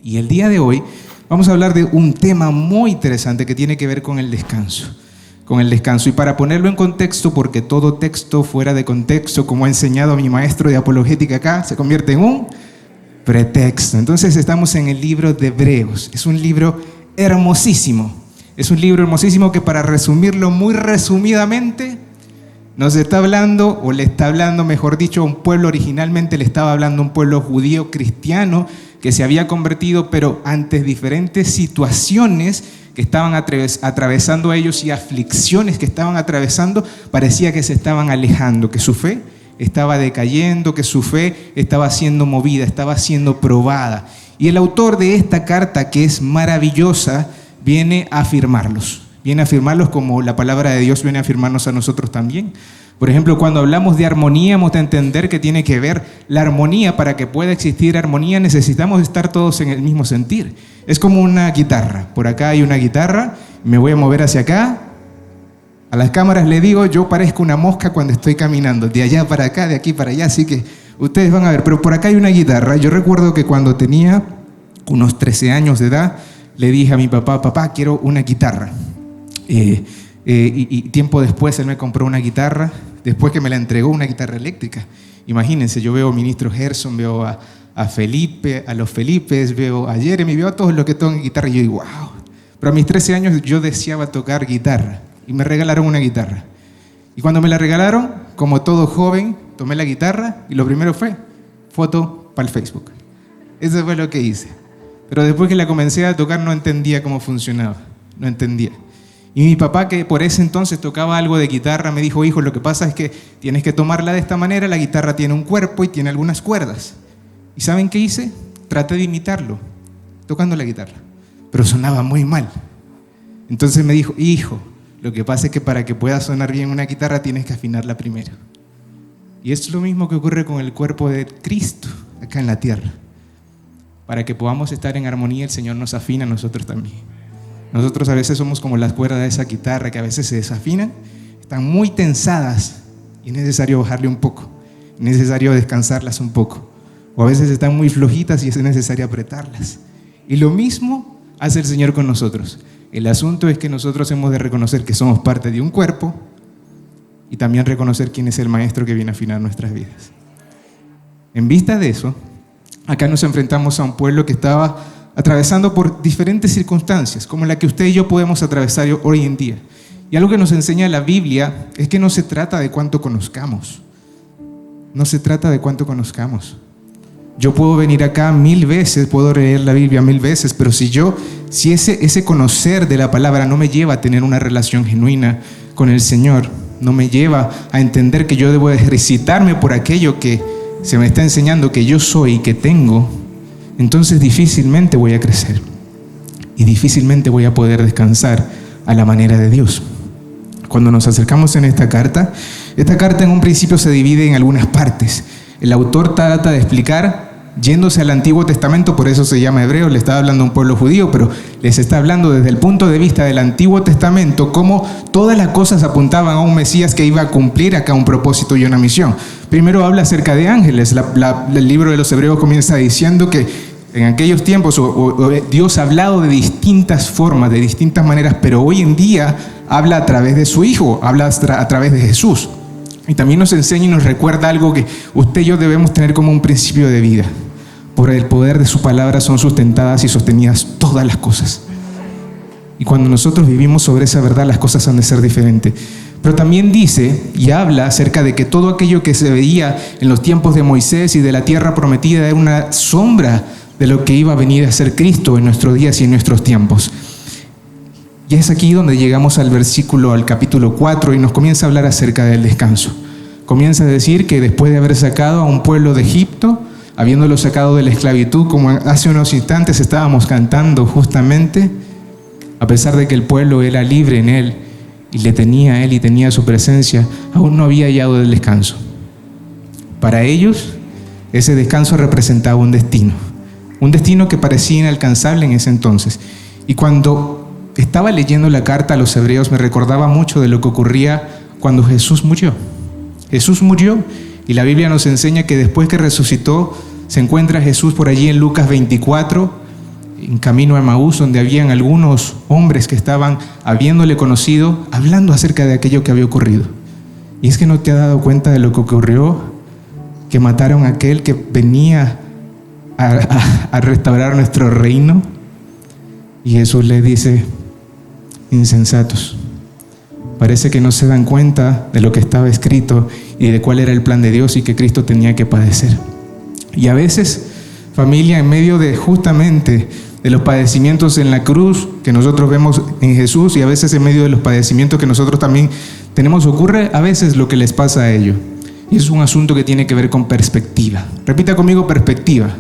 Y el día de hoy vamos a hablar de un tema muy interesante que tiene que ver con el descanso. Y para ponerlo en contexto, porque todo texto fuera de contexto, como ha enseñado mi maestro de apologética acá, se convierte en un pretexto. Entonces estamos en el libro de Hebreos. Es un libro hermosísimo. Es un libro hermosísimo que, para resumirlo muy resumidamente, nos está hablando, o le está hablando, mejor dicho, a un pueblo. Originalmente le estaba hablando a un pueblo judío cristiano que se había convertido, pero ante diferentes situaciones que estaban atravesando ellos y aflicciones que estaban atravesando, parecía que se estaban alejando, que su fe estaba decayendo, que su fe estaba siendo movida, estaba siendo probada. Y el autor de esta carta, que es maravillosa, viene a afirmarlos como la palabra de Dios viene a afirmarnos a nosotros también. Por ejemplo, cuando hablamos de armonía, hemos de entender que tiene que ver la armonía. Para que pueda existir armonía, necesitamos estar todos en el mismo sentir. Es como una guitarra. Por acá hay una guitarra, me voy a mover hacia acá. A las cámaras le digo, yo parezco una mosca cuando estoy caminando, de allá para acá, de aquí para allá, así que ustedes van a ver. Pero por acá hay una guitarra. Yo recuerdo que cuando tenía unos 13 años de edad, le dije a mi papá, papá, quiero una guitarra. Y tiempo después él me compró una guitarra, después que me la entregó, una guitarra eléctrica. Imagínense, yo veo a ministro Gerson, veo a Felipe, a los Felipes, veo a Jeremy, veo a todos los que tocan guitarra y yo digo, wow. Pero a mis 13 años yo deseaba tocar guitarra y me regalaron una guitarra. Y cuando me la regalaron, como todo joven, tomé la guitarra y lo primero fue foto para el Facebook. Eso fue lo que hice. Pero después que la comencé a tocar no entendía cómo funcionaba, no entendía. Y mi papá, que por ese entonces tocaba algo de guitarra, me dijo, hijo, lo que pasa es que tienes que tomarla de esta manera, la guitarra tiene un cuerpo y tiene algunas cuerdas. ¿Y saben qué hice? Traté de imitarlo, tocando la guitarra, pero sonaba muy mal. Entonces me dijo, hijo, lo que pasa es que para que pueda sonar bien una guitarra tienes que afinarla primero. Y es lo mismo que ocurre con el cuerpo de Cristo acá en la tierra. Para que podamos estar en armonía, el Señor nos afina a nosotros también. Nosotros a veces somos como las cuerdas de esa guitarra que a veces se desafinan, están muy tensadas y es necesario bajarle un poco, es necesario descansarlas un poco. O a veces están muy flojitas y es necesario apretarlas. Y lo mismo hace el Señor con nosotros. El asunto es que nosotros hemos de reconocer que somos parte de un cuerpo y también reconocer quién es el Maestro que viene a afinar nuestras vidas. En vista de eso, acá nos enfrentamos a un pueblo que estaba atravesando por diferentes circunstancias, como la que usted y yo podemos atravesar hoy en día. Y algo que nos enseña la Biblia es que no se trata de cuánto conozcamos. No se trata de cuánto conozcamos. Yo puedo venir acá 1000 veces, puedo leer la Biblia 1000 veces, pero si ese conocer de la palabra no me lleva a tener una relación genuina con el Señor, no me lleva a entender que yo debo ejercitarme por aquello que se me está enseñando que yo soy y que tengo, entonces difícilmente voy a crecer y difícilmente voy a poder descansar a la manera de Dios. Cuando nos acercamos en esta carta en un principio se divide en algunas partes. El autor trata de explicar yéndose al Antiguo Testamento, por eso se llama Hebreo, le está hablando a un pueblo judío, pero les está hablando desde el punto de vista del Antiguo Testamento, cómo todas las cosas apuntaban a un Mesías que iba a cumplir acá un propósito y una misión. Primero habla acerca de ángeles. El libro de los Hebreos comienza diciendo que en aquellos tiempos Dios ha hablado de distintas formas, de distintas maneras, pero hoy en día habla a través de su Hijo, habla a través de Jesús. Y también nos enseña y nos recuerda algo que usted y yo debemos tener como un principio de vida. Por el poder de su palabra son sustentadas y sostenidas todas las cosas. Y cuando nosotros vivimos sobre esa verdad, las cosas han de ser diferentes. Pero también dice y habla acerca de que todo aquello que se veía en los tiempos de Moisés y de la tierra prometida era una sombra de lo que iba a venir a ser Cristo en nuestros días y en nuestros tiempos. Y es aquí donde llegamos al capítulo 4 y nos comienza a hablar acerca del descanso. Comienza a decir que después de haber sacado a un pueblo de Egipto, habiéndolo sacado de la esclavitud, como hace unos instantes estábamos cantando justamente, a pesar de que el pueblo era libre en él y le tenía a él y tenía su presencia, aún no había hallado el descanso. Para ellos, ese descanso representaba un destino que parecía inalcanzable en ese entonces. Y cuando estaba leyendo la carta a los hebreos, me recordaba mucho de lo que ocurría cuando Jesús murió. Jesús murió y la Biblia nos enseña que después que resucitó, se encuentra Jesús por allí en Lucas 24 en camino a Emaús, donde habían algunos hombres que estaban, habiéndole conocido, hablando acerca de aquello que había ocurrido. Y es que no te has dado cuenta de lo que ocurrió, que mataron a aquel que venía a restaurar nuestro reino. Y Jesús les dice: insensatos, parece que no se dan cuenta de lo que estaba escrito y de cuál era el plan de Dios y que Cristo tenía que padecer. Y a veces, familia, en medio de justamente de los padecimientos en la cruz que nosotros vemos en Jesús, y a veces en medio de los padecimientos que nosotros también tenemos, ocurre a veces lo que les pasa a ellos. Y es un asunto que tiene que ver con perspectiva. Repita conmigo: perspectiva.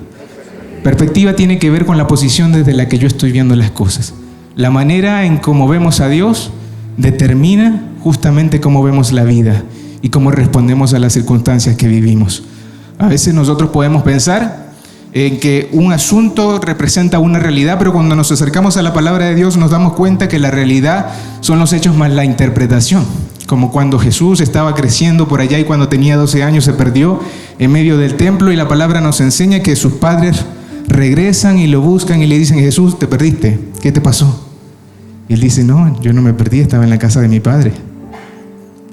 Perspectiva tiene que ver con la posición desde la que yo estoy viendo las cosas. La manera en cómo vemos a Dios determina justamente cómo vemos la vida y cómo respondemos a las circunstancias que vivimos. A veces nosotros podemos pensar en que un asunto representa una realidad, pero cuando nos acercamos a la palabra de Dios nos damos cuenta que la realidad son los hechos más la interpretación. Como cuando Jesús estaba creciendo por allá y cuando tenía 12 años se perdió en medio del templo, y la palabra nos enseña que sus padres regresan y lo buscan y le dicen: Jesús, te perdiste, ¿qué te pasó? Y él dice: no, yo no me perdí, estaba en la casa de mi padre.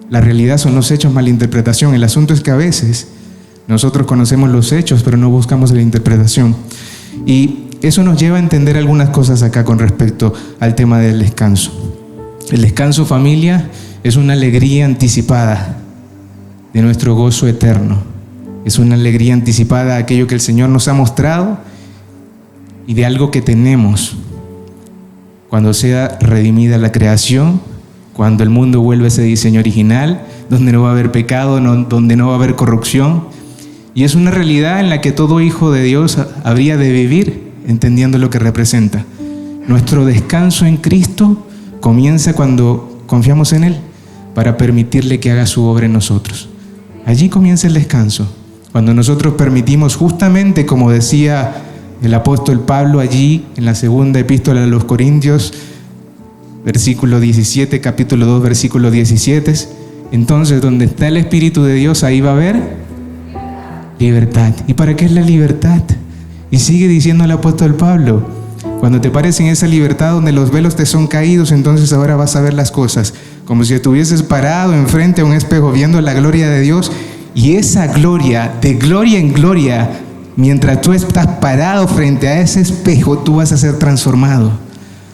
La realidad son los hechos más la interpretación. El asunto es que a veces nosotros conocemos los hechos, pero no buscamos la interpretación. Y eso nos lleva a entender algunas cosas acá con respecto al tema del descanso. El descanso, familia, es una alegría anticipada de nuestro gozo eterno. Es una alegría anticipada de aquello que el Señor nos ha mostrado y de algo que tenemos cuando sea redimida la creación, cuando el mundo vuelva a ese diseño original, donde no va a haber pecado, donde no va a haber corrupción. Y es una realidad en la que todo hijo de Dios habría de vivir entendiendo lo que representa. Nuestro descanso en Cristo comienza cuando confiamos en Él para permitirle que haga su obra en nosotros. Allí comienza el descanso, cuando nosotros permitimos, justamente como decía el apóstol Pablo allí en la segunda epístola a los Corintios, versículo 17, capítulo 2, versículo 17, entonces donde está el Espíritu de Dios, ahí va a haber libertad. ¿Y para qué es la libertad? Y sigue diciendo el apóstol Pablo: cuando te pares en esa libertad donde los velos te son caídos, entonces ahora vas a ver las cosas como si estuvieses parado enfrente a un espejo viendo la gloria de Dios. Y esa gloria, de gloria en gloria, mientras tú estás parado frente a ese espejo, tú vas a ser transformado.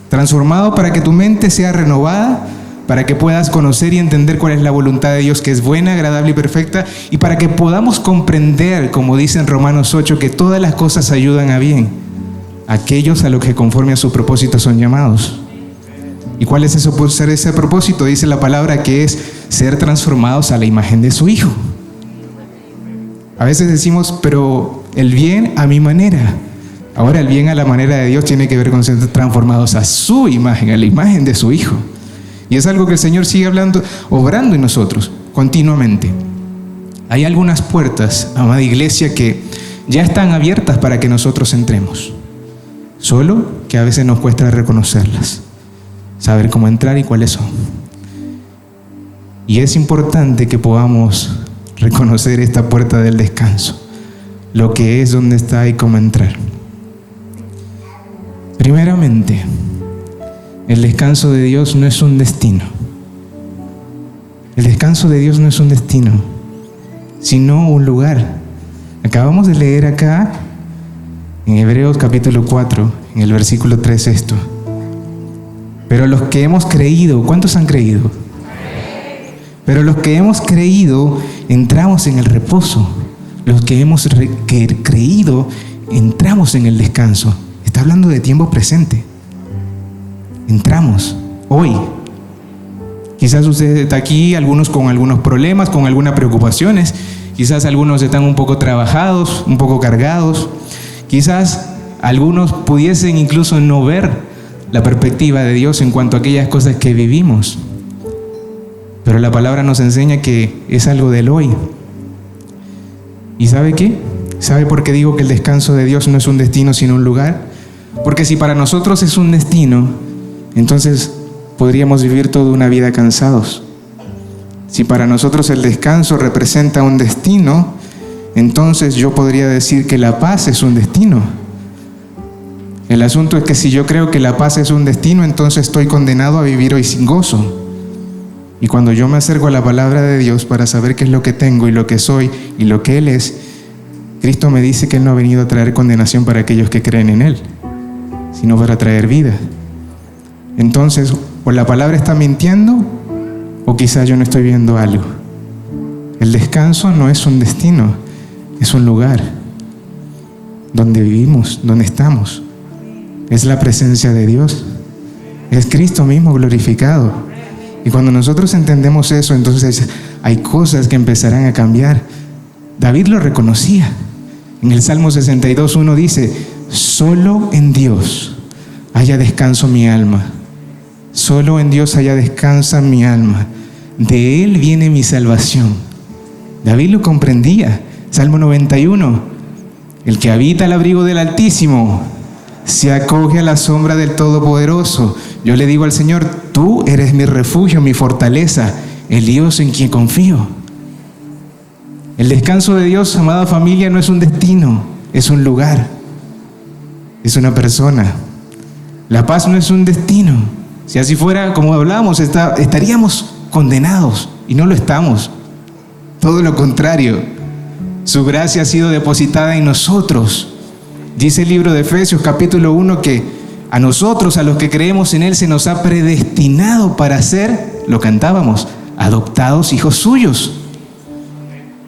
Transformado para que tu mente sea renovada, para que puedas conocer y entender cuál es la voluntad de Dios, que es buena, agradable y perfecta, y para que podamos comprender, como dice en Romanos 8, que todas las cosas ayudan a bien aquellos a los que conforme a su propósito son llamados. ¿Y cuál es eso por ser ese propósito? Dice la palabra que es ser transformados a la imagen de su Hijo. A veces decimos: pero el bien a mi manera. Ahora el bien a la manera de Dios tiene que ver con ser transformados a su imagen, a la imagen de su Hijo. Y es algo que el Señor sigue hablando, obrando en nosotros continuamente. Hay algunas puertas, amada iglesia, que ya están abiertas para que nosotros entremos. Solo que a veces nos cuesta reconocerlas, saber cómo entrar y cuáles son. Y es importante que podamos reconocer esta puerta del descanso, lo que es, dónde está y cómo entrar. Primeramente, el descanso de Dios no es un destino. El descanso de Dios no es un destino, sino un lugar. Acabamos de leer acá en Hebreos capítulo 4, en el versículo 3 esto: pero los que hemos creído, ¿cuántos han creído? Pero los que hemos creído entramos en el reposo. Los que hemos creído entramos en el descanso. Está hablando de tiempo presente. Entramos hoy. Quizás usted está aquí, algunos con algunos problemas, con algunas preocupaciones. Quizás algunos están un poco trabajados, un poco cargados. Quizás algunos pudiesen incluso no ver la perspectiva de Dios en cuanto a aquellas cosas que vivimos. Pero la palabra nos enseña que es algo del hoy. ¿Y sabe qué? ¿Sabe por qué digo que el descanso de Dios no es un destino sino un lugar? Porque si para nosotros es un destino, entonces podríamos vivir toda una vida cansados. Si para nosotros el descanso representa un destino, entonces yo podría decir que la paz es un destino. El asunto es que si yo creo que la paz es un destino, entonces estoy condenado a vivir hoy sin gozo. Y cuando yo me acerco a la palabra de Dios para saber qué es lo que tengo y lo que soy y lo que Él es, Cristo me dice que Él no ha venido a traer condenación para aquellos que creen en Él, sino para traer vida. Entonces, o la palabra está mintiendo, o quizás yo no estoy viendo algo. El descanso no es un destino, es un lugar donde vivimos, donde estamos. Es la presencia de Dios, es Cristo mismo glorificado. Y cuando nosotros entendemos eso, entonces hay cosas que empezarán a cambiar. David lo reconocía. En el Salmo 62:1 dice: solo en Dios haya descanso mi alma. Solo en Dios haya descansa mi alma. De Él viene mi salvación. David lo comprendía. Salmo 91: el que habita al abrigo del Altísimo se acoge a la sombra del Todopoderoso. Yo le digo al Señor: tú eres mi refugio, mi fortaleza, el Dios en quien confío. El descanso de Dios, amada familia, no es un destino, es un lugar, es una persona. La paz no es un destino. Si así fuera, como hablábamos, estaríamos condenados, y no lo estamos. Todo lo contrario, su gracia ha sido depositada en nosotros. Dice el libro de Efesios capítulo 1 que a nosotros, a los que creemos en Él, se nos ha predestinado para ser, lo cantábamos, adoptados hijos suyos,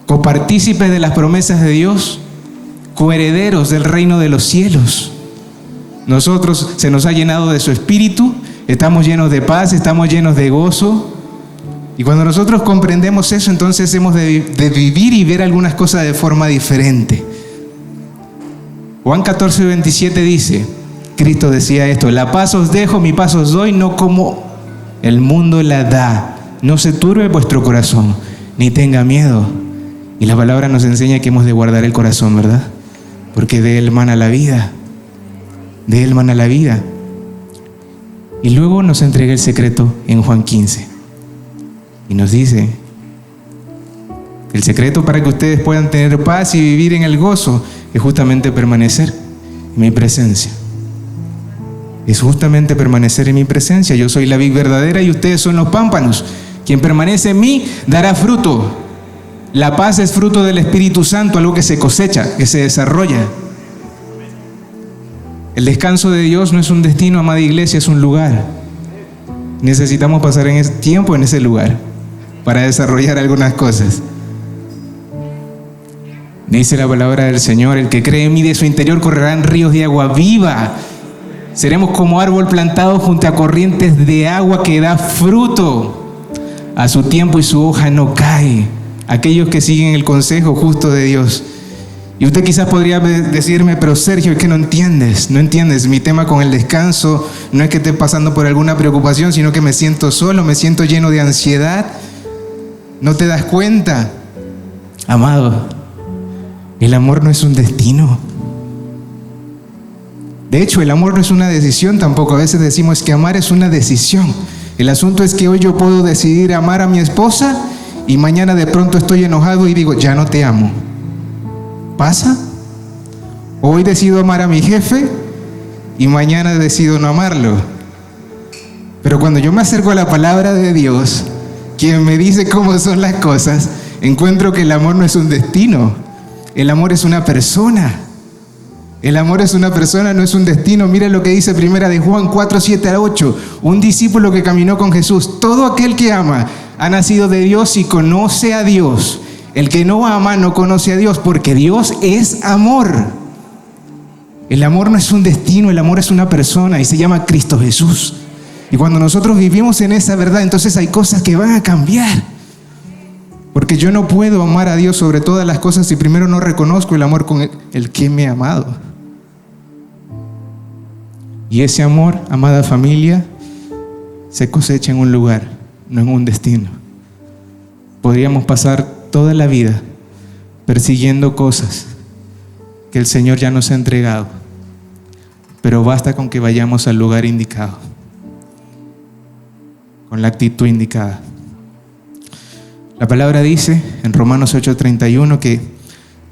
copartícipes de las promesas de Dios, coherederos del reino de los cielos. Nosotros se nos ha llenado de su espíritu, estamos llenos de paz, estamos llenos de gozo. Y cuando nosotros comprendemos eso, entonces hemos de vivir y ver algunas cosas de forma diferente. Juan 14:27 dice, Cristo decía esto: la paz os dejo, mi paz os doy, no como el mundo la da. No se turbe vuestro corazón, ni tenga miedo. Y la palabra nos enseña que hemos de guardar el corazón, ¿verdad? Porque de él mana la vida. De él mana la vida. Y luego nos entrega el secreto en Juan 15. Y nos dice: el secreto para que ustedes puedan tener paz y vivir en el gozo es justamente permanecer en mi presencia. Es justamente permanecer en mi presencia. Yo soy la vid verdadera y ustedes son los pámpanos. Quien permanece en mí dará fruto. La paz es fruto del Espíritu Santo, algo que se cosecha, que se desarrolla. El descanso de Dios no es un destino, amada iglesia, es un lugar. Necesitamos pasar en ese tiempo en ese lugar para desarrollar algunas cosas. Dice la palabra del Señor: el que cree en mí, de su interior correrán ríos de agua viva. Seremos como árbol plantado junto a corrientes de agua que da fruto a su tiempo y su hoja no cae. Aquellos que siguen el consejo justo de Dios. Y usted quizás podría decirme: pero Sergio, es que no entiendes. Mi tema con el descanso no es que esté pasando por alguna preocupación, sino que me siento solo, me siento lleno de ansiedad. ¿No te das cuenta? Amado, el amor no es un destino. De hecho, el amor no es una decisión tampoco. A veces decimos que amar es una decisión. El asunto es que hoy yo puedo decidir amar a mi esposa y mañana de pronto estoy enojado y digo: ya no te amo. ¿Pasa? Hoy decido amar a mi jefe y mañana decido no amarlo. Pero cuando yo me acerco a la palabra de Dios, quien me dice cómo son las cosas, encuentro que el amor no es un destino. El amor es una persona. El amor es una persona, no es un destino. Mira lo que dice primera de Juan 4:7-8. Un discípulo que caminó con Jesús: todo aquel que ama ha nacido de Dios y conoce a Dios. El que no ama no conoce a Dios, porque Dios es amor. El amor no es un destino, el amor es una persona y se llama Cristo Jesús. Y cuando nosotros vivimos en esa verdad, entonces hay cosas que van a cambiar. Porque yo no puedo amar a Dios sobre todas las cosas si primero no reconozco el amor con el que me ha amado. Y ese amor, amada familia, se cosecha en un lugar, no en un destino. Podríamos pasar toda la vida persiguiendo cosas que el Señor ya nos ha entregado, pero basta con que vayamos al lugar indicado, con la actitud indicada. La palabra dice en Romanos 8:31 que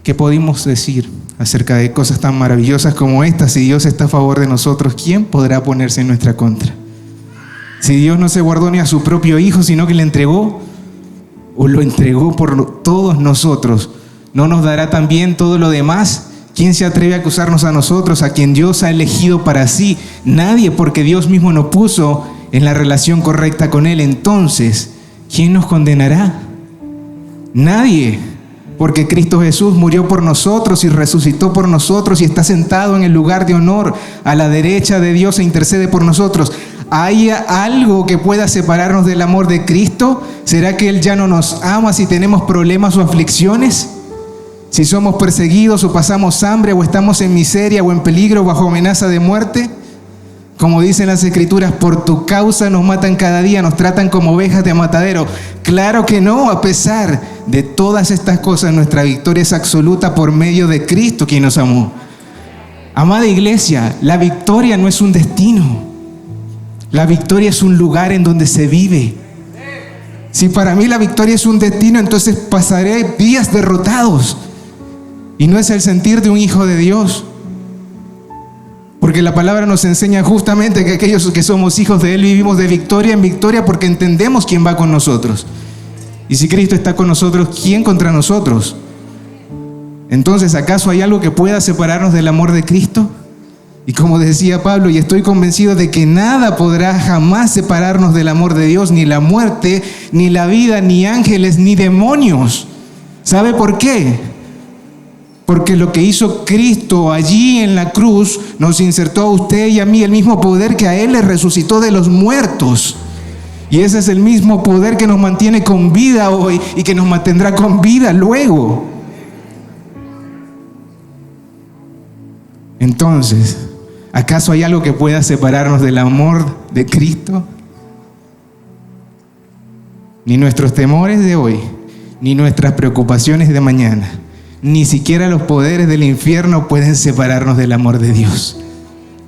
¿qué podemos decir acerca de cosas tan maravillosas como estas. Si Dios está a favor de nosotros, ¿quién podrá ponerse en nuestra contra? Si Dios no se guardó ni a su propio Hijo, sino que le entregó, o lo entregó por todos nosotros, ¿no nos dará también todo lo demás? ¿Quién se atreve a acusarnos a nosotros, a quien Dios ha elegido para sí? Nadie, porque Dios mismo nos puso en la relación correcta con Él. Entonces, ¿quién nos condenará? Nadie, porque Cristo Jesús murió por nosotros y resucitó por nosotros y está sentado en el lugar de honor a la derecha de Dios e intercede por nosotros. ¿Hay algo que pueda separarnos del amor de Cristo? ¿Será que Él ya no nos ama si tenemos problemas o aflicciones? Si somos perseguidos o pasamos hambre o estamos en miseria o en peligro bajo amenaza de muerte. Como dicen las Escrituras, por tu causa nos matan cada día, nos tratan como ovejas de matadero. Claro que no, a pesar de todas estas cosas, nuestra victoria es absoluta por medio de Cristo, quien nos amó. Amada iglesia, la victoria no es un destino. La victoria es un lugar en donde se vive. Si para mí la victoria es un destino, entonces pasaré días derrotados. Y no es el sentir de un hijo de Dios. Porque la palabra nos enseña justamente que aquellos que somos hijos de Él vivimos de victoria en victoria porque entendemos quién va con nosotros. Y si Cristo está con nosotros, ¿quién contra nosotros? Entonces, ¿acaso hay algo que pueda separarnos del amor de Cristo? Y como decía Pablo, y estoy convencido de que nada podrá jamás separarnos del amor de Dios, ni la muerte, ni la vida, ni ángeles, ni demonios. ¿Sabe por qué? Porque lo que hizo Cristo allí en la cruz nos insertó a usted y a mí el mismo poder que a Él le resucitó de los muertos. Y ese es el mismo poder que nos mantiene con vida hoy y que nos mantendrá con vida luego. Entonces, ¿acaso hay algo que pueda separarnos del amor de Cristo? Ni nuestros temores de hoy, ni nuestras preocupaciones de mañana. Ni siquiera los poderes del infierno pueden separarnos del amor de Dios.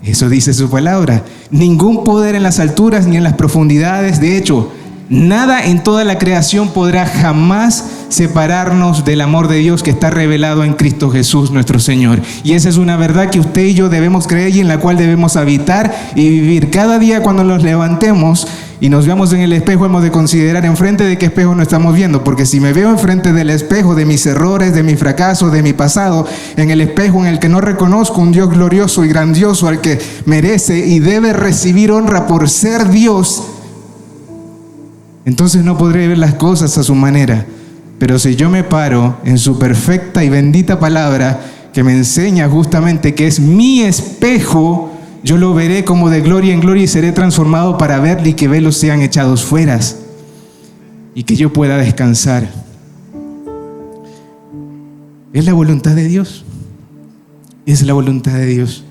Eso dice su palabra. Ningún poder en las alturas ni en las profundidades. De hecho, nada en toda la creación podrá jamás separarnos del amor de Dios que está revelado en Cristo Jesús nuestro Señor. Y esa es una verdad que usted y yo debemos creer y en la cual debemos habitar y vivir. Cada día cuando nos levantemos y nos veamos en el espejo, hemos de considerar enfrente de qué espejo nos estamos viendo, porque si me veo enfrente del espejo de mis errores, de mi fracaso, de mi pasado, en el espejo en el que no reconozco un Dios glorioso y grandioso al que merece y debe recibir honra por ser Dios, entonces no podré ver las cosas a su manera. Pero si yo me paro en su perfecta y bendita palabra, que me enseña justamente que es mi espejo, yo lo veré como de gloria en gloria y seré transformado para verle y que velos sean echados fuera y que yo pueda descansar. ¿Es la voluntad de Dios? Es la voluntad de Dios.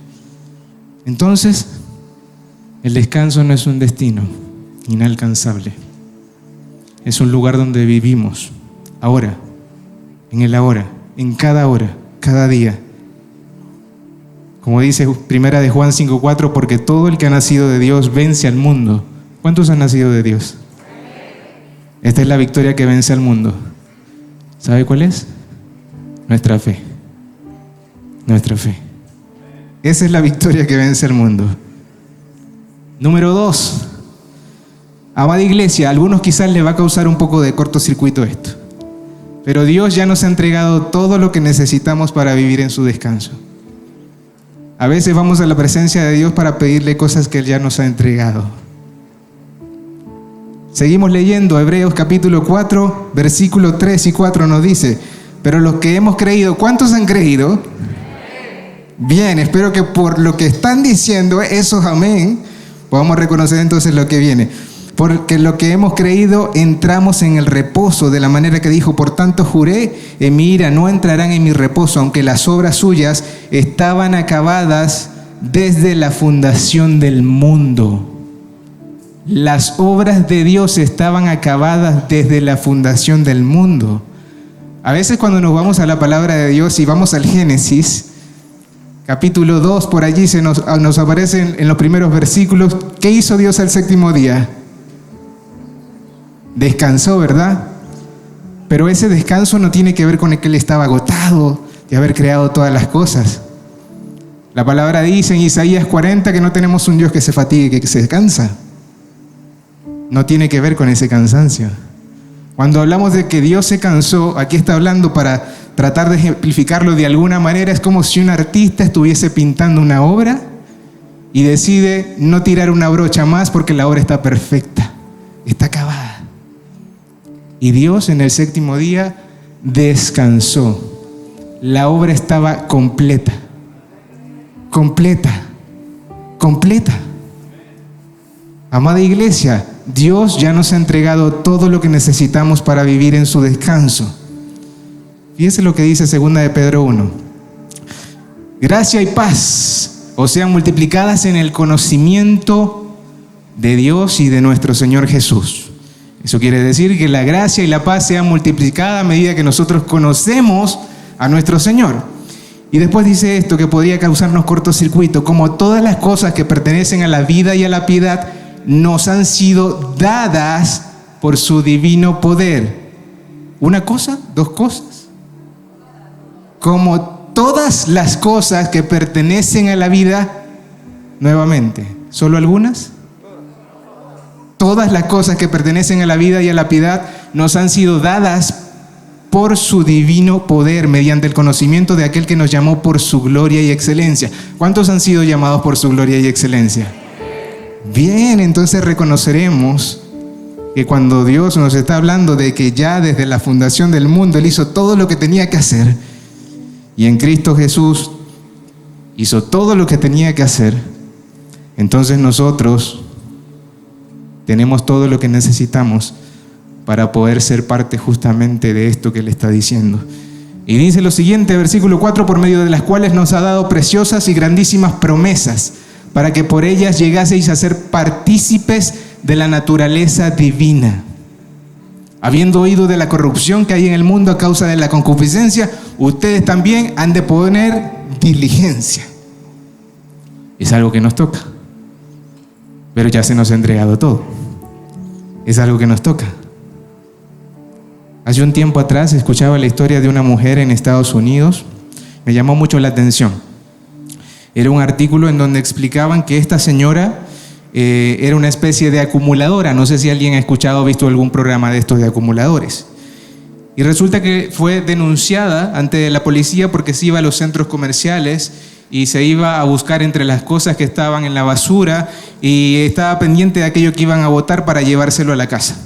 Entonces, el descanso no es un destino inalcanzable. Es un lugar donde vivimos ahora, en el ahora, en cada hora, cada día. Como dice Primera de Juan 5:4, porque todo el que ha nacido de Dios vence al mundo. ¿Cuántos han nacido de Dios? Esta es la victoria que vence al mundo. ¿Sabe cuál es? Nuestra fe. Nuestra fe. Esa es la victoria que vence al mundo. Número 2. Amada iglesia, a algunos quizás les va a causar un poco de cortocircuito esto. Pero Dios ya nos ha entregado todo lo que necesitamos para vivir en su descanso. A veces vamos a la presencia de Dios para pedirle cosas que Él ya nos ha entregado. Seguimos leyendo Hebreos capítulo 4, versículo 3 y 4 nos dice: pero los que hemos creído, ¿cuántos han creído? Bien, espero que por lo que están diciendo, esos amén, podamos reconocer entonces lo que viene. Porque lo que hemos creído entramos en el reposo, de la manera que dijo: por tanto juré en mi ira, no entrarán en mi reposo, aunque las obras suyas estaban acabadas desde la fundación del mundo. Las obras de Dios estaban acabadas desde la fundación del mundo. A veces cuando nos vamos a la palabra de Dios y vamos al Génesis, capítulo 2, por allí nos aparecen en los primeros versículos, ¿qué hizo Dios al séptimo día? Descansó, ¿verdad? Pero ese descanso no tiene que ver con el que Él estaba agotado, de haber creado todas las cosas. La palabra dice en Isaías 40 que no tenemos un Dios que se fatigue, que se cansa. No tiene que ver con ese cansancio. Cuando hablamos de que Dios se cansó, aquí está hablando para tratar de ejemplificarlo de alguna manera, es como si un artista estuviese pintando una obra y decide no tirar una brocha más porque la obra está perfecta, está acabada. Y Dios en el séptimo día descansó. La obra estaba completa. Completa. Amada iglesia, Dios ya nos ha entregado todo lo que necesitamos para vivir en su descanso. Fíjense lo que dice 2 de Pedro 1. Gracia y paz os sean multiplicadas en el conocimiento de Dios y de nuestro Señor Jesús. Eso quiere decir que la gracia y la paz sean multiplicadas a medida que nosotros conocemos a nuestro Señor. Y después dice esto que podría causarnos cortocircuito, como todas las cosas que pertenecen a la vida y a la piedad nos han sido dadas por su divino poder. ¿Una cosa? ¿Dos cosas? Como todas las cosas que pertenecen a la vida, nuevamente, ¿solo algunas? Todas las cosas que pertenecen a la vida y a la piedad nos han sido dadas por su divino poder, mediante el conocimiento de aquel que nos llamó por su gloria y excelencia. ¿Cuántos han sido llamados por su gloria y excelencia? Bien, entonces reconoceremos que cuando Dios nos está hablando de que ya desde la fundación del mundo Él hizo todo lo que tenía que hacer, y en Cristo Jesús hizo todo lo que tenía que hacer, entonces nosotros tenemos todo lo que necesitamos para poder ser parte justamente de esto que Él está diciendo. Y dice lo siguiente, versículo 4, por medio de las cuales nos ha dado preciosas y grandísimas promesas, para que por ellas llegaseis a ser partícipes de la naturaleza divina. Habiendo oído de la corrupción que hay en el mundo a causa de la concupiscencia, ustedes también han de poner diligencia. Es algo que nos toca, pero ya se nos ha entregado todo. Es algo que nos toca. Hace un tiempo atrás escuchaba la historia de una mujer en Estados Unidos. Me llamó mucho la atención. Era un artículo en donde explicaban que esta señora era una especie de acumuladora. No sé si alguien ha escuchado o visto algún programa de estos de acumuladores. Y resulta que fue denunciada ante la policía porque se iba a los centros comerciales y se iba a buscar entre las cosas que estaban en la basura y estaba pendiente de aquello que iban a botar para llevárselo a la casa.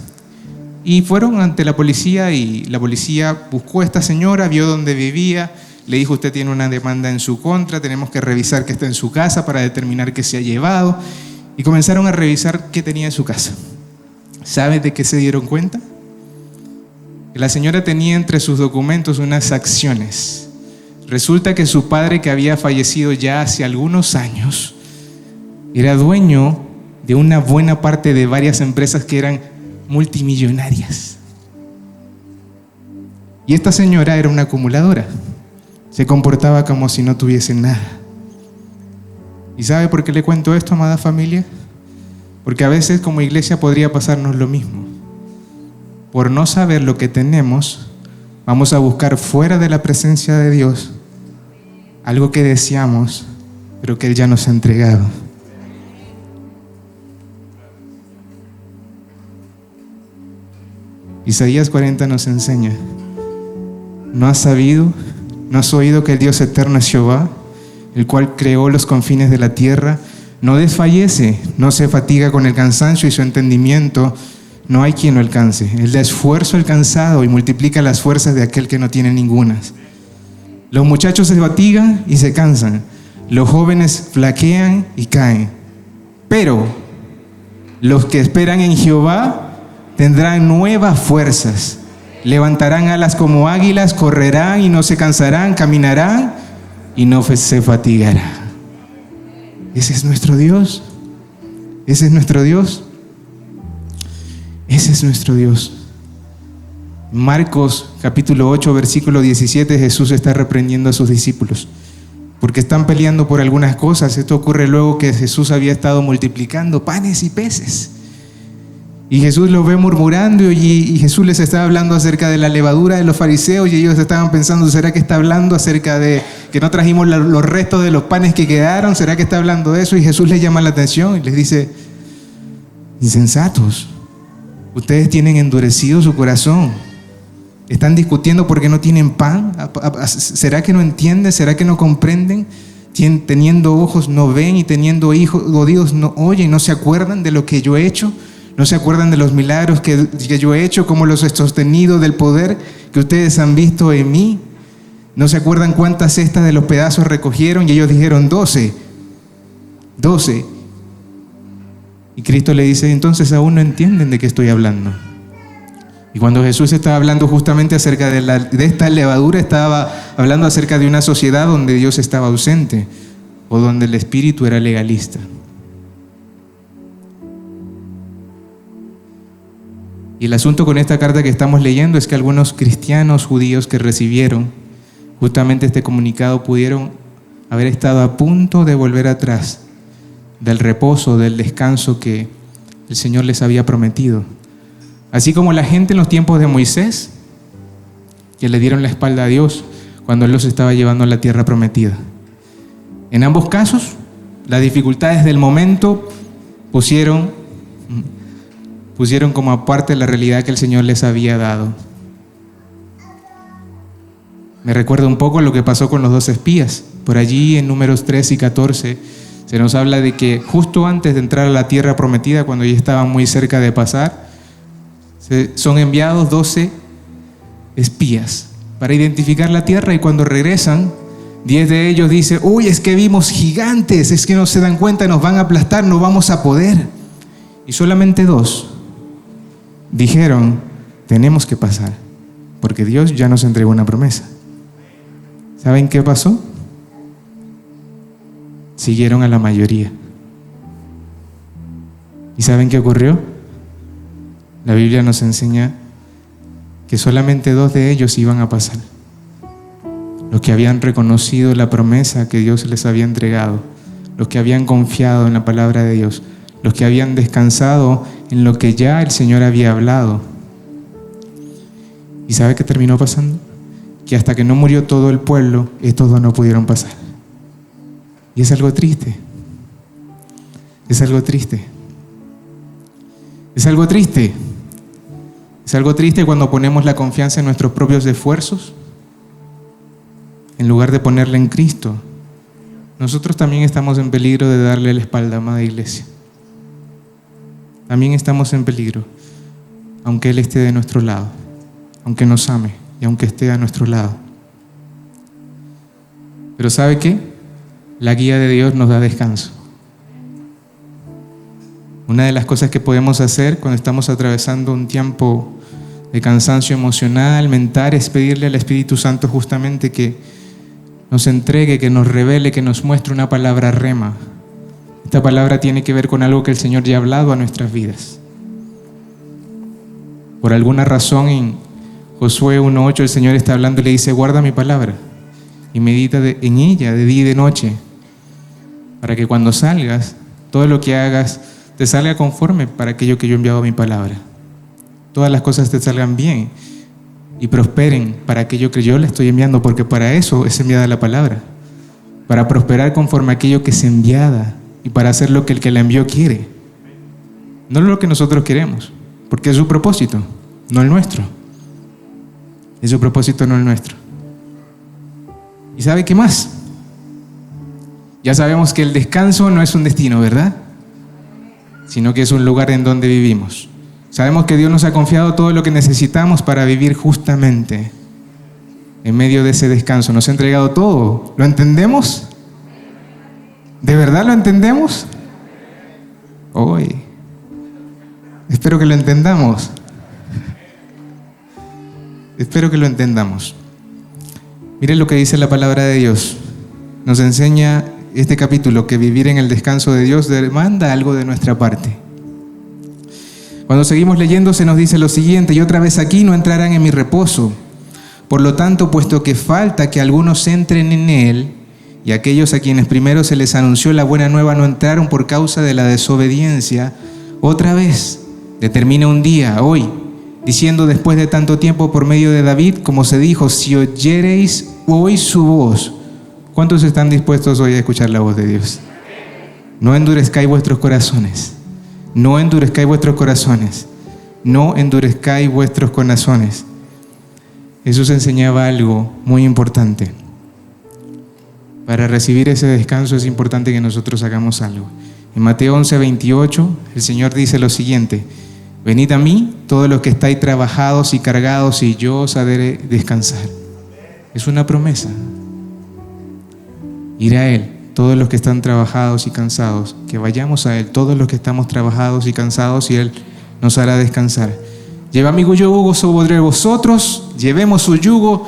Y fueron ante la policía y la policía buscó a esta señora, vio dónde vivía, le dijo: usted tiene una demanda en su contra, tenemos que revisar qué está en su casa para determinar qué se ha llevado. Y comenzaron a revisar qué tenía en su casa. ¿Sabe de qué se dieron cuenta? Que la señora tenía entre sus documentos unas acciones. Resulta que su padre, que había fallecido ya hace algunos años, era dueño de una buena parte de varias empresas que eran multimillonarias. Y esta señora era una acumuladora. Se comportaba como si no tuviese nada. ¿Y sabe por qué le cuento esto, amada familia? Porque a veces como iglesia podría pasarnos lo mismo. Por no saber lo que tenemos, vamos a buscar fuera de la presencia de Dios algo que deseamos, pero que Él ya nos ha entregado. Isaías 40 nos enseña: ¿no has sabido, no has oído que el Dios eterno es Jehová, el cual creó los confines de la tierra? No desfallece, no se fatiga con el cansancio, y su entendimiento no hay quien lo alcance. Él da esfuerzo al cansado y multiplica las fuerzas de aquel que no tiene ningunas. Los muchachos se fatigan y se cansan, los jóvenes flaquean y caen, pero los que esperan en Jehová tendrán nuevas fuerzas, levantarán alas como águilas, correrán y no se cansarán, caminarán y no se fatigarán. Ese es nuestro Dios. Ese es nuestro Dios. Ese es nuestro Dios. Marcos capítulo 8 versículo 17, Jesús está reprendiendo a sus discípulos porque están peleando por algunas cosas. Esto ocurre luego que Jesús había estado multiplicando panes y peces. Y Jesús los ve murmurando y Jesús les estaba hablando acerca de la levadura de los fariseos y ellos estaban pensando, ¿será que está hablando acerca de que no trajimos los restos de los panes que quedaron? ¿Será que está hablando de eso? Y Jesús les llama la atención y les dice, insensatos, ustedes tienen endurecido su corazón. ¿Están discutiendo porque no tienen pan? ¿Será que no entienden? ¿Será que no comprenden? Teniendo ojos no ven y teniendo oídos no oyen, ¿no se acuerdan de lo que yo he hecho? ¿No se acuerdan de los milagros que yo he hecho, cómo los he sostenido, del poder que ustedes han visto en mí? ¿No se acuerdan cuántas cestas de los pedazos recogieron? Y ellos dijeron 12. Y Cristo le dice, entonces aún no entienden de qué estoy hablando. Y cuando Jesús estaba hablando justamente acerca de esta levadura, estaba hablando acerca de una sociedad donde Dios estaba ausente o donde el espíritu era legalista. Y el asunto con esta carta que estamos leyendo es que algunos cristianos judíos que recibieron justamente este comunicado pudieron haber estado a punto de volver atrás del reposo, del descanso que el Señor les había prometido. Así como la gente en los tiempos de Moisés, que le dieron la espalda a Dios cuando Él los estaba llevando a la tierra prometida. En ambos casos, las dificultades del momento pusieron como aparte la realidad que el Señor les había dado. Me recuerda un poco lo que pasó con los 2 espías. Por allí en Números 3 y 14 se nos habla de que justo antes de entrar a la tierra prometida, cuando ya estaban muy cerca de pasar, son enviados 12 espías para identificar la tierra, y cuando regresan, 10 de ellos dicen, uy, es que vimos gigantes, es que no se dan cuenta, nos van a aplastar, no vamos a poder. Y solamente 2 dijeron, tenemos que pasar, porque Dios ya nos entregó una promesa. ¿Saben qué pasó? Siguieron a la mayoría. ¿Y saben qué ocurrió? La Biblia nos enseña que solamente 2 de ellos iban a pasar. Los que habían reconocido la promesa que Dios les había entregado, los que habían confiado en la palabra de Dios, los que habían descansado en lo que ya el Señor había hablado. ¿Y sabe qué terminó pasando? Que hasta que no murió todo el pueblo, estos 2 no pudieron pasar. Y es algo triste. Es algo triste. Es algo triste. Es algo triste cuando ponemos la confianza en nuestros propios esfuerzos en lugar de ponerla en Cristo. Nosotros también estamos en peligro de darle la espalda, amada iglesia. También estamos en peligro, aunque Él esté de nuestro lado, aunque nos ame y aunque esté a nuestro lado. Pero ¿sabe qué? La guía de Dios nos da descanso. Una de las cosas que podemos hacer cuando estamos atravesando un tiempo de cansancio emocional, mental, es pedirle al Espíritu Santo justamente que nos entregue, que nos revele, que nos muestre una palabra rema. Esta palabra tiene que ver con algo que el Señor ya ha hablado a nuestras vidas. Por alguna razón en Josué 1:8 el Señor está hablando y le dice, guarda mi palabra y medita en ella de día y de noche, para que cuando salgas, todo lo que hagas te salga conforme para aquello que yo he enviado a mi palabra. Todas las cosas te salgan bien y prosperen para aquello que yo le estoy enviando, porque para eso es enviada la palabra, para prosperar conforme a aquello que es enviada y para hacer lo que el que la envió quiere. No lo que nosotros queremos, porque es su propósito, no el nuestro. Es su propósito, no el nuestro. ¿Y sabe qué más? Ya sabemos que el descanso no es un destino, ¿verdad? Sino que es un lugar en donde vivimos. Sabemos que Dios nos ha confiado todo lo que necesitamos para vivir justamente en medio de ese descanso. Nos ha entregado todo. ¿Lo entendemos? ¿De verdad lo entendemos? Hoy. Espero que lo entendamos. Espero que lo entendamos. Miren lo que dice la palabra de Dios. Nos enseña este capítulo que vivir en el descanso de Dios demanda algo de nuestra parte. Cuando seguimos leyendo se nos dice lo siguiente: y otra vez aquí no entrarán en mi reposo. Por lo tanto, puesto que falta que algunos entren en él, y aquellos a quienes primero se les anunció la buena nueva no entraron por causa de la desobediencia, otra vez Determina un día, hoy, diciendo después de tanto tiempo por medio de David, como se dijo, si oyereis hoy su voz. ¿Cuántos están dispuestos hoy a escuchar la voz de Dios? No endurezcáis vuestros corazones. No endurezcáis vuestros corazones. No endurezcáis vuestros corazones. Jesús enseñaba algo muy importante. Para recibir ese descanso es importante que nosotros hagamos algo. En Mateo 11:28, el Señor dice lo siguiente: venid a mí, todos los que estáis trabajados y cargados, y yo os haré descansar. Es una promesa. Ir a Él, todos los que están trabajados y cansados, que vayamos a Él, todos los que estamos trabajados y cansados, y Él nos hará descansar. Llevad mi yugo sobre vosotros, llevemos su yugo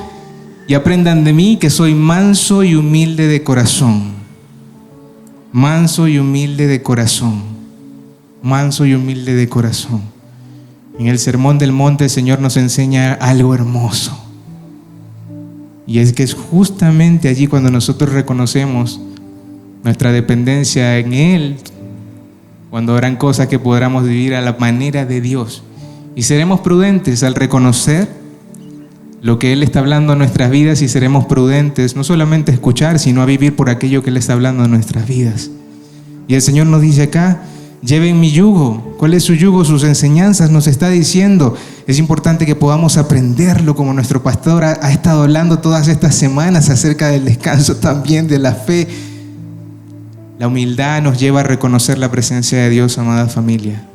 y aprendan de mí, que soy manso y humilde de corazón. Manso y humilde de corazón. Manso y humilde de corazón. En el Sermón del Monte el Señor nos enseña algo hermoso. Y es que es justamente allí cuando nosotros reconocemos nuestra dependencia en Él, cuando habrán cosas que podamos vivir a la manera de Dios. Y seremos prudentes al reconocer lo que Él está hablando en nuestras vidas, y seremos prudentes no solamente a escuchar, sino a vivir por aquello que Él está hablando en nuestras vidas. Y el Señor nos dice acá: lleven mi yugo. ¿Cuál es su yugo? Sus enseñanzas nos está diciendo. Es importante que podamos aprenderlo, como nuestro pastor ha estado hablando todas estas semanas acerca del descanso, también de la fe. La humildad nos lleva a reconocer la presencia de Dios, amada familia.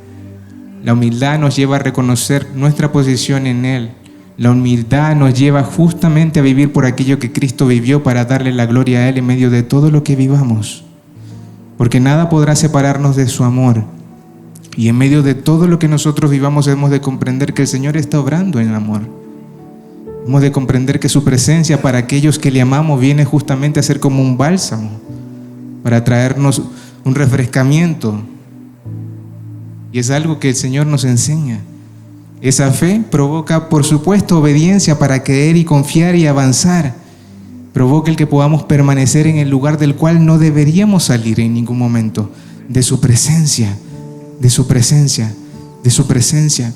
La humildad nos lleva a reconocer nuestra posición en Él. La humildad nos lleva justamente a vivir por aquello que Cristo vivió, para darle la gloria a Él en medio de todo lo que vivamos. Porque nada podrá separarnos de su amor. Y en medio de todo lo que nosotros vivamos, hemos de comprender que el Señor está obrando en amor. Hemos de comprender que su presencia para aquellos que le amamos viene justamente a ser como un bálsamo, para traernos un refrescamiento. Y es algo que el Señor nos enseña. Esa fe provoca, por supuesto, obediencia para creer y confiar y avanzar. Provoca el que podamos permanecer en el lugar del cual no deberíamos salir en ningún momento, de su presencia, de su presencia, de su presencia.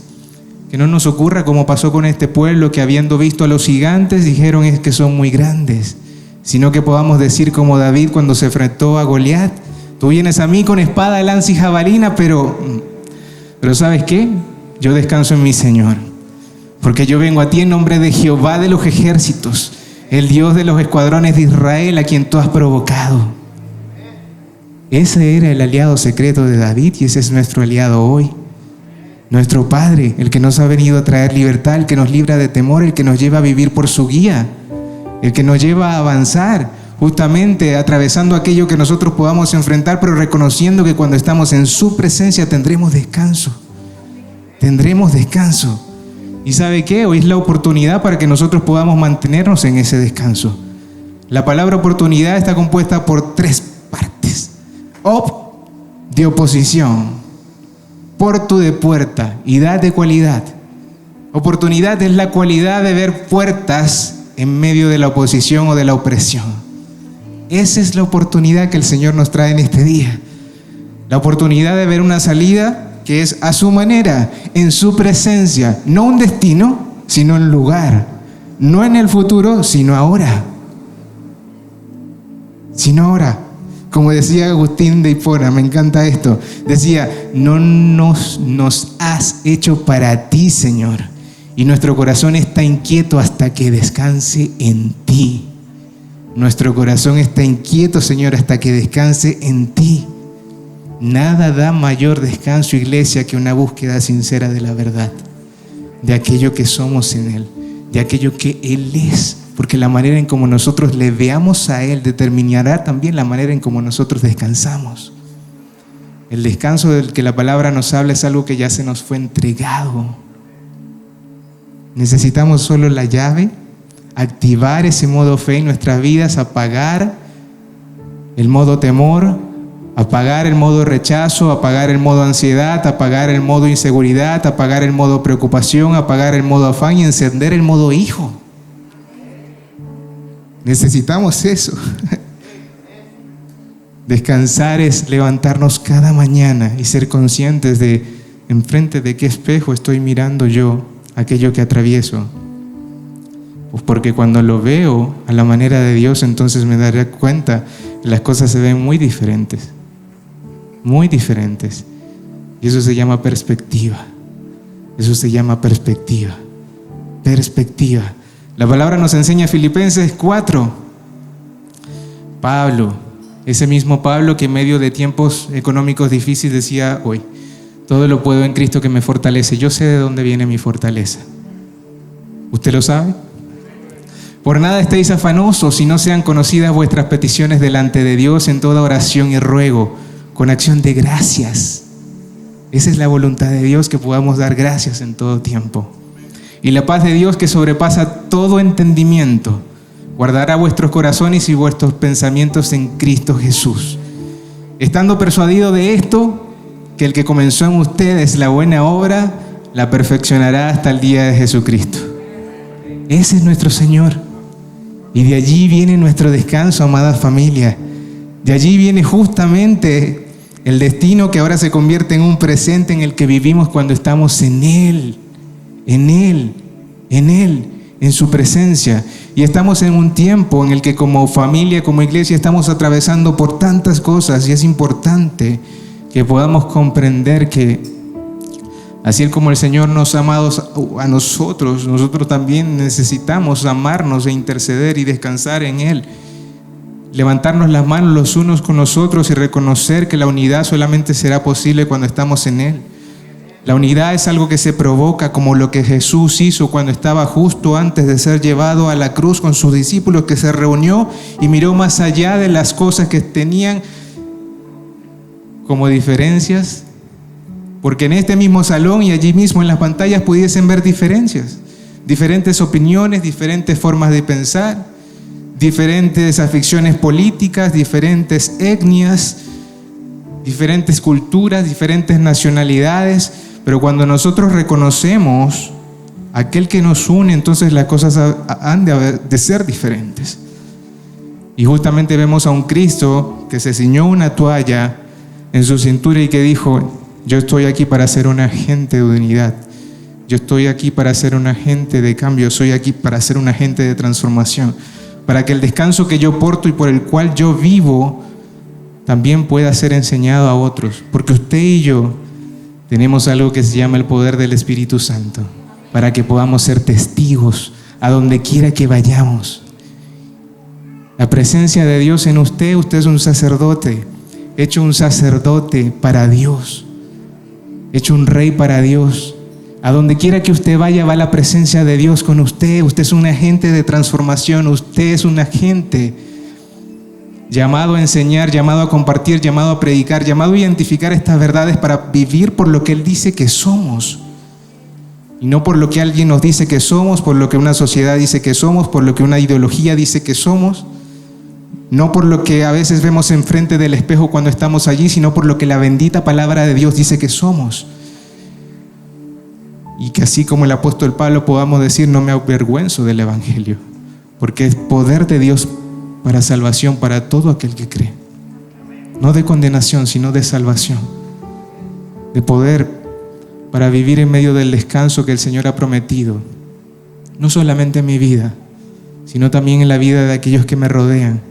Que no nos ocurra como pasó con este pueblo, que habiendo visto a los gigantes dijeron: es que son muy grandes. Sino que podamos decir como David cuando se enfrentó a Goliat: tú vienes a mí con espada, lanza y jabalina, pero ¿sabes qué? Yo descanso en mi Señor, porque yo vengo a ti en nombre de Jehová de los ejércitos, el Dios de los escuadrones de Israel, a quien tú has provocado. Ese era el aliado secreto de David, y ese es nuestro aliado hoy. Nuestro Padre, el que nos ha venido a traer libertad, el que nos libra de temor, el que nos lleva a vivir por su guía, el que nos lleva a avanzar, justamente atravesando aquello que nosotros podamos enfrentar, pero reconociendo que cuando estamos en su presencia tendremos descanso. Tendremos descanso. ¿Y sabe qué? Hoy es la oportunidad para que nosotros podamos mantenernos en ese descanso. La palabra oportunidad está compuesta por 3 partes. Op, de oposición. Portu, de puerta. Y dad, de cualidad. Oportunidad es la cualidad de ver puertas en medio de la oposición o de la opresión. Esa es la oportunidad que el Señor nos trae en este día. La oportunidad de ver una salida que es a su manera, en su presencia. No un destino, sino un lugar. No en el futuro, sino ahora. Sino ahora. Como decía Agustín de Hipona, me encanta esto. Decía: no nos has hecho para ti, Señor. Y nuestro corazón está inquieto hasta que descanse en ti. Nuestro corazón está inquieto, Señor, hasta que descanse en ti. Nada da mayor descanso, iglesia, que una búsqueda sincera de la verdad, de aquello que somos en Él, de aquello que Él es. Porque la manera en como nosotros le veamos a Él determinará también la manera en como nosotros descansamos. El descanso del que la palabra nos habla es algo que ya se nos fue entregado. Necesitamos solo la llave, activar ese modo fe en nuestras vidas, apagar el modo temor, apagar el modo rechazo, apagar el modo ansiedad, apagar el modo inseguridad, apagar el modo preocupación, apagar el modo afán y encender el modo hijo. Necesitamos eso. Descansar es levantarnos cada mañana y ser conscientes de enfrente de qué espejo estoy mirando yo aquello que atravieso. Pues porque cuando lo veo a la manera de Dios, entonces me daré cuenta que las cosas se ven muy diferentes. Muy diferentes. Y eso se llama perspectiva. Eso se llama perspectiva. Perspectiva. La palabra nos enseña Filipenses 4. Pablo, ese mismo Pablo que en medio de tiempos económicos difíciles decía hoy, todo lo puedo en Cristo que me fortalece. Yo sé de dónde viene mi fortaleza. ¿Usted lo sabe? Por nada estéis afanosos, si no sean conocidas vuestras peticiones delante de Dios en toda oración y ruego, con acción de gracias. Esa es la voluntad de Dios, que podamos dar gracias en todo tiempo. Y la paz de Dios, que sobrepasa todo entendimiento, guardará vuestros corazones y vuestros pensamientos en Cristo Jesús. Estando persuadido de esto, que el que comenzó en ustedes la buena obra, la perfeccionará hasta el día de Jesucristo. Ese es nuestro Señor. Y de allí viene nuestro descanso, amada familia. De allí viene justamente el destino que ahora se convierte en un presente en el que vivimos cuando estamos en Él, en su presencia. Y estamos en un tiempo en el que como familia, como iglesia, estamos atravesando por tantas cosas, y es importante que podamos comprender que así como el Señor nos ha amado a nosotros, nosotros también necesitamos amarnos e interceder y descansar en Él. Levantarnos las manos los unos con los otros y reconocer que la unidad solamente será posible cuando estamos en Él. La unidad es algo que se provoca, como lo que Jesús hizo cuando estaba justo antes de ser llevado a la cruz con sus discípulos, que se reunió y miró más allá de las cosas que tenían como diferencias, porque en este mismo salón y allí mismo en las pantallas pudiesen ver diferencias, diferentes opiniones, diferentes formas de pensar, diferentes aficiones políticas, diferentes etnias, diferentes culturas, diferentes nacionalidades. Pero cuando nosotros reconocemos a aquel que nos une, entonces las cosas han de ser diferentes. Y justamente vemos a un Cristo que se ciñó una toalla en su cintura y que dijo: yo estoy aquí para ser un agente de unidad. Yo estoy aquí para ser un agente de cambio. Soy aquí para ser un agente de transformación. Para que el descanso que yo porto y por el cual yo vivo también pueda ser enseñado a otros. Porque usted y yo tenemos algo que se llama el poder del Espíritu Santo, para que podamos ser testigos a donde quiera que vayamos. La presencia de Dios en usted es un sacerdote, hecho un sacerdote para Dios, hecho un rey para Dios. A donde quiera que usted vaya, va la presencia de Dios con usted. Usted es un agente de transformación, usted es un agente llamado a enseñar, llamado a compartir, llamado a predicar, llamado a identificar estas verdades para vivir por lo que Él dice que somos. Y no por lo que alguien nos dice que somos, por lo que una sociedad dice que somos, por lo que una ideología dice que somos. No por lo que a veces vemos enfrente del espejo cuando estamos allí, sino por lo que la bendita palabra de Dios dice que somos. Y que así como el apóstol Pablo podamos decir: no me avergüenzo del Evangelio, porque es poder de Dios para salvación para todo aquel que cree. No de condenación, sino de salvación. De poder para vivir en medio del descanso que el Señor ha prometido. No solamente en mi vida, sino también en la vida de aquellos que me rodean.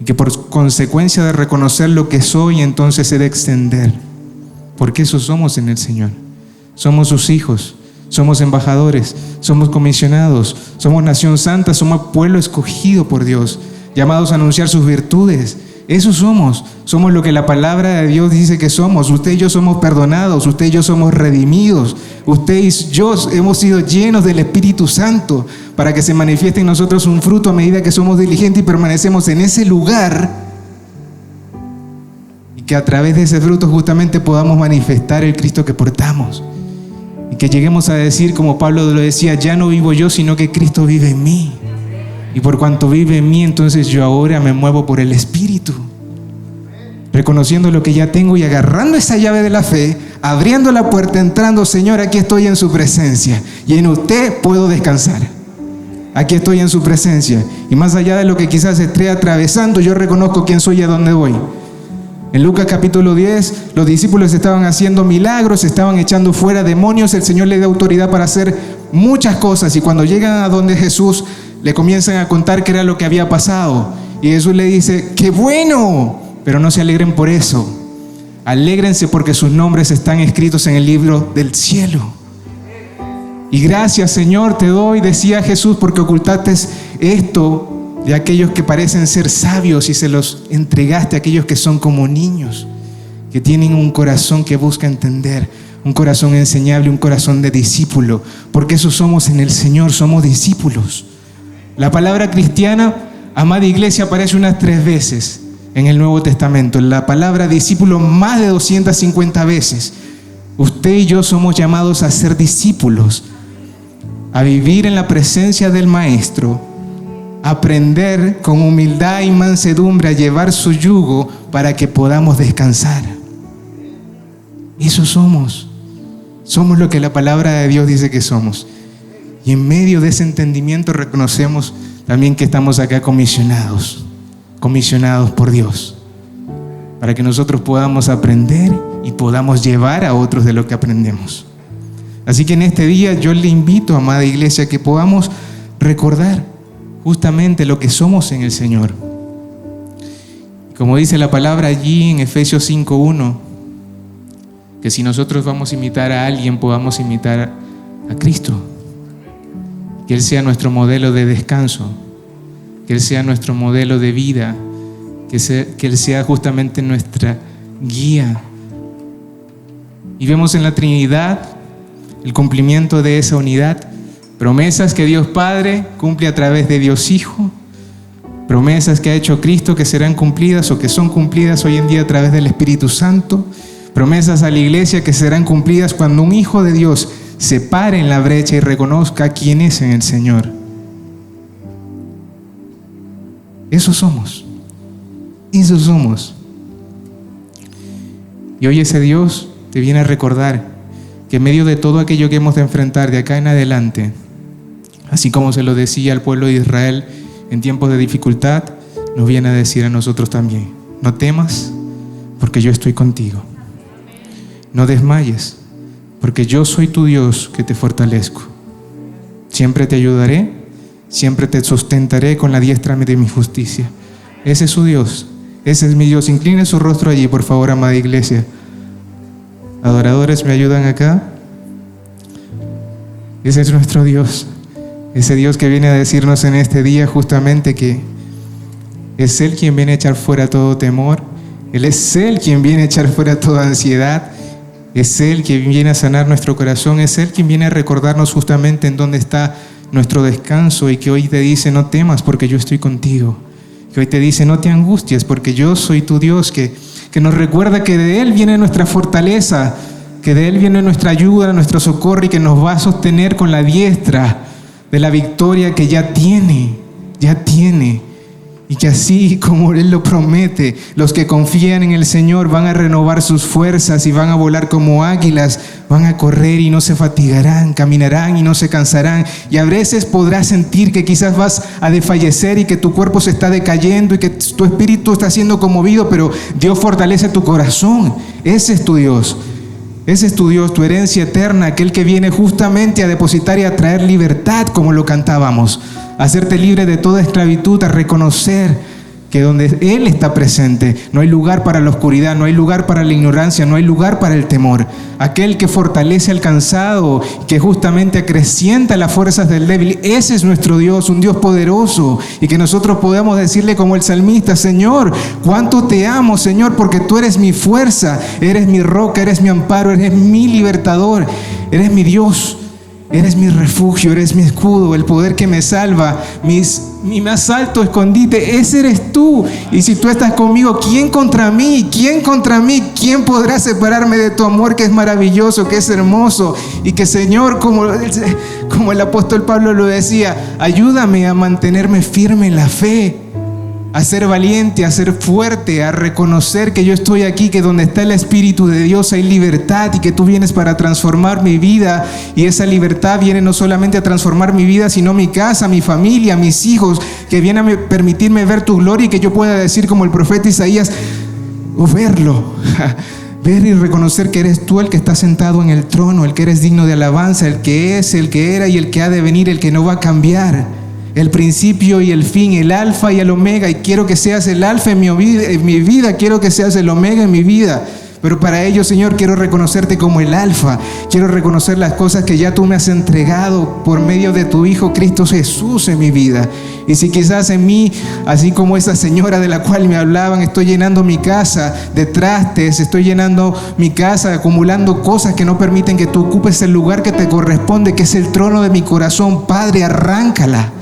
Y que por consecuencia de reconocer lo que soy, entonces he de extender. Porque eso somos en el Señor. Somos sus hijos. Somos embajadores, somos comisionados, somos nación santa, somos pueblo escogido por Dios, llamados a anunciar sus virtudes. Eso somos lo que la palabra de Dios dice que somos. Usted y yo somos perdonados, usted y yo somos redimidos, usted y yo hemos sido llenos del Espíritu Santo para que se manifieste en nosotros un fruto a medida que somos diligentes y permanecemos en ese lugar, y que a través de ese fruto justamente podamos manifestar el Cristo que portamos. Y que lleguemos a decir, como Pablo lo decía: ya no vivo yo, sino que Cristo vive en mí. Y por cuanto vive en mí, entonces yo ahora me muevo por el Espíritu, reconociendo lo que ya tengo y agarrando esa llave de la fe, abriendo la puerta, entrando: Señor, aquí estoy en su presencia y en usted puedo descansar. Aquí estoy en su presencia, y más allá de lo que quizás esté atravesando, yo reconozco quién soy y a dónde voy. En Lucas capítulo 10, los discípulos estaban haciendo milagros, estaban echando fuera demonios, el Señor les da autoridad para hacer muchas cosas, y cuando llegan a donde Jesús, le comienzan a contar qué era lo que había pasado. Y Jesús le dice: ¡qué bueno! Pero no se alegren por eso. Alégrense porque sus nombres están escritos en el libro del cielo. Y gracias, Señor, te doy, decía Jesús, porque ocultaste esto de aquellos que parecen ser sabios y se los entregaste a aquellos que son como niños, que tienen un corazón que busca entender, un corazón enseñable, un corazón de discípulo, porque eso somos en el Señor, somos discípulos. La palabra cristiana, amada iglesia, aparece unas 3 veces en el Nuevo Testamento. La palabra discípulo más de 250 veces. Usted y yo somos llamados a ser discípulos, a vivir en la presencia del Maestro, aprender con humildad y mansedumbre a llevar su yugo para que podamos descansar. Eso somos. Somos lo que la palabra de Dios dice que somos. Y en medio de ese entendimiento reconocemos también que estamos acá comisionados por Dios, para que nosotros podamos aprender y podamos llevar a otros de lo que aprendemos. Así que en este día yo le invito, amada iglesia, que podamos recordar justamente lo que somos en el Señor. Como dice la palabra allí en Efesios 5:1, que si nosotros vamos a imitar a alguien, podamos imitar a Cristo. Que Él sea nuestro modelo de descanso, que Él sea nuestro modelo de vida, que Él sea justamente nuestra guía. Y vemos en la Trinidad el cumplimiento de esa unidad. Promesas que Dios Padre cumple a través de Dios Hijo. Promesas que ha hecho Cristo que serán cumplidas o que son cumplidas hoy en día a través del Espíritu Santo. Promesas a la iglesia que serán cumplidas cuando un hijo de Dios se pare en la brecha y reconozca quién es en el Señor. Eso somos. Eso somos. Y hoy ese Dios te viene a recordar que en medio de todo aquello que hemos de enfrentar de acá en adelante, así como se lo decía al pueblo de Israel en tiempos de dificultad, nos viene a decir a nosotros también: no temas, porque yo estoy contigo. No desmayes, porque yo soy tu Dios que te fortalezco. Siempre te ayudaré, siempre te sustentaré con la diestra de mi justicia. Ese es su Dios, ese es mi Dios. Incline su rostro allí, por favor, amada iglesia. Adoradores, ¿me ayudan acá? Ese es nuestro Dios. Ese Dios que viene a decirnos en este día justamente que es Él quien viene a echar fuera todo temor. Él es Él quien viene a echar fuera toda ansiedad. Es Él quien viene a sanar nuestro corazón. Es Él quien viene a recordarnos justamente en dónde está nuestro descanso, y que hoy te dice: no temas porque yo estoy contigo. Que hoy te dice: no te angusties porque yo soy tu Dios, que nos recuerda que de Él viene nuestra fortaleza, que de Él viene nuestra ayuda, nuestro socorro, y que nos va a sostener con la diestra de la victoria que ya tiene. Y que así como Él lo promete, los que confían en el Señor van a renovar sus fuerzas y van a volar como águilas, van a correr y no se fatigarán, caminarán y no se cansarán. Y a veces podrás sentir que quizás vas a desfallecer y que tu cuerpo se está decayendo y que tu espíritu está siendo conmovido, pero Dios fortalece tu corazón. Ese es tu Dios. Ese es tu Dios, tu herencia eterna, aquel que viene justamente a depositar y a traer libertad, como lo cantábamos. Hacerte libre de toda esclavitud, a reconocer que donde Él está presente no hay lugar para la oscuridad, no hay lugar para la ignorancia, no hay lugar para el temor. Aquel que fortalece al cansado, que justamente acrecienta las fuerzas del débil. Ese es nuestro Dios, un Dios poderoso, y que nosotros podamos decirle como el salmista: Señor, cuánto te amo, Señor, porque tú eres mi fuerza, eres mi roca, eres mi amparo, eres mi libertador, eres mi Dios. Eres mi refugio, eres mi escudo, el poder que me salva, mi más alto escondite. Ese eres tú. Y si tú estás conmigo, ¿quién contra mí? ¿Quién contra mí? ¿Quién podrá separarme de tu amor, que es maravilloso, que es hermoso? Y que, Señor, como el apóstol Pablo lo decía, ayúdame a mantenerme firme en la fe, a ser valiente, a ser fuerte, a reconocer que yo estoy aquí, que donde está el Espíritu de Dios hay libertad, y que tú vienes para transformar mi vida, y esa libertad viene no solamente a transformar mi vida, sino mi casa, mi familia, mis hijos, que viene a permitirme ver tu gloria, y que yo pueda decir como el profeta Isaías: o verlo. Ver y reconocer que eres tú el que está sentado en el trono, el que eres digno de alabanza, el que es, el que era y el que ha de venir, el que no va a cambiar, el principio y el fin, el alfa y el omega. Y quiero que seas el alfa en mi vida, quiero que seas el omega en mi vida. Pero para ello, Señor, quiero reconocerte como el alfa. Quiero reconocer las cosas que ya tú me has entregado por medio de tu Hijo Cristo Jesús en mi vida. Y si quizás en mí, así como esa señora de la cual me hablaban, estoy llenando mi casa de trastes, estoy llenando mi casa acumulando cosas que no permiten que tú ocupes el lugar que te corresponde, que es el trono de mi corazón, Padre, arráncala.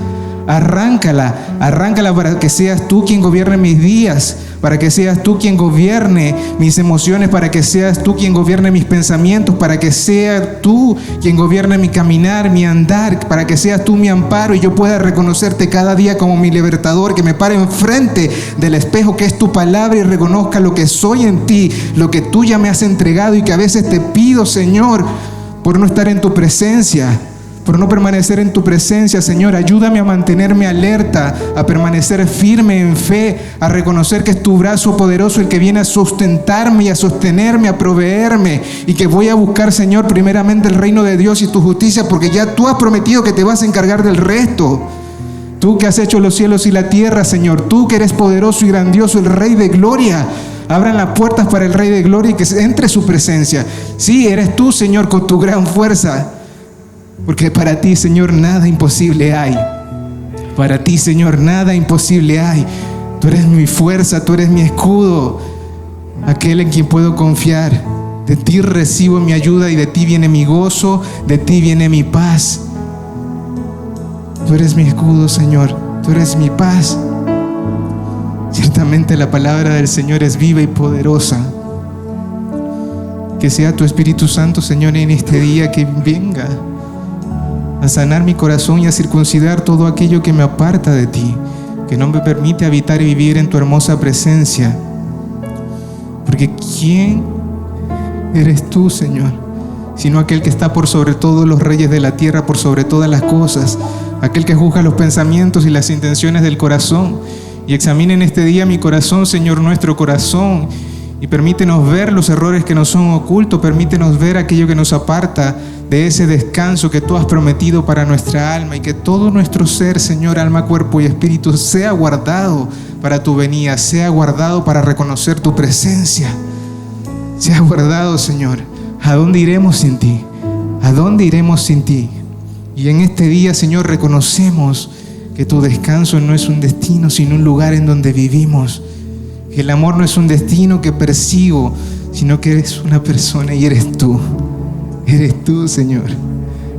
Arráncala para que seas tú quien gobierne mis días, para que seas tú quien gobierne mis emociones, para que seas tú quien gobierne mis pensamientos, para que seas tú quien gobierne mi caminar, mi andar, para que seas tú mi amparo y yo pueda reconocerte cada día como mi libertador, que me pare enfrente del espejo que es tu palabra y reconozca lo que soy en ti, lo que tú ya me has entregado y que a veces te pido, Señor, por no estar en tu presencia, por no permanecer en tu presencia, Señor. Ayúdame a mantenerme alerta, a permanecer firme en fe, a reconocer que es tu brazo poderoso el que viene a sustentarme y a sostenerme, a proveerme, y que voy a buscar, Señor, primeramente el reino de Dios y tu justicia, porque ya tú has prometido que te vas a encargar del resto. Tú que has hecho los cielos y la tierra, Señor, tú que eres poderoso y grandioso, el Rey de gloria. Abran las puertas para el Rey de gloria y que entre su presencia. Sí, eres tú, Señor, con tu gran fuerza. Porque para ti, Señor, nada imposible hay. Para ti, Señor, nada imposible hay. Tú eres mi fuerza, tú eres mi escudo, aquel en quien puedo confiar. De ti recibo mi ayuda y de ti viene mi gozo, de ti viene mi paz. Tú eres mi escudo, Señor, tú eres mi paz. Ciertamente la palabra del Señor es viva y poderosa. Que sea tu Espíritu Santo, Señor, en este día que venga a sanar mi corazón y a circuncidar todo aquello que me aparta de ti, que no me permite habitar y vivir en tu hermosa presencia. Porque ¿quién eres tú, Señor? Sino aquel que está por sobre todos los reyes de la tierra, por sobre todas las cosas, aquel que juzga los pensamientos y las intenciones del corazón. Y examina en este día mi corazón, Señor, nuestro corazón, y permítenos ver los errores que nos son ocultos, permítenos ver aquello que nos aparta de ese descanso que tú has prometido para nuestra alma, y que todo nuestro ser, Señor, alma, cuerpo y espíritu, sea guardado para tu venida, sea guardado para reconocer tu presencia, sea guardado, Señor. ¿A dónde iremos sin ti? ¿A dónde iremos sin ti? Y en este día, Señor, reconocemos que tu descanso no es un destino, sino un lugar en donde vivimos. Que el amor no es un destino que persigo, sino que eres una persona y eres tú. Eres tú, Señor.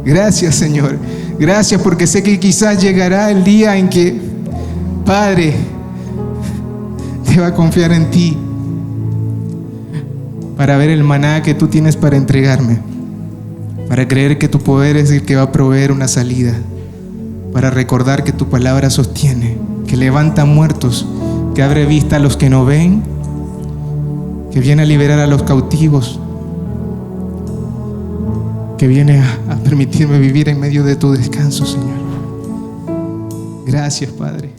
Gracias, Señor. Gracias, porque sé que quizás llegará el día en que, Padre, te va a confiar en ti para ver el maná que tú tienes para entregarme, para creer que tu poder es el que va a proveer una salida, para recordar que tu palabra sostiene, que levanta muertos, que abre vista a los que no ven, que viene a liberar a los cautivos, que viene a permitirme vivir en medio de tu descanso, Señor. Gracias, Padre.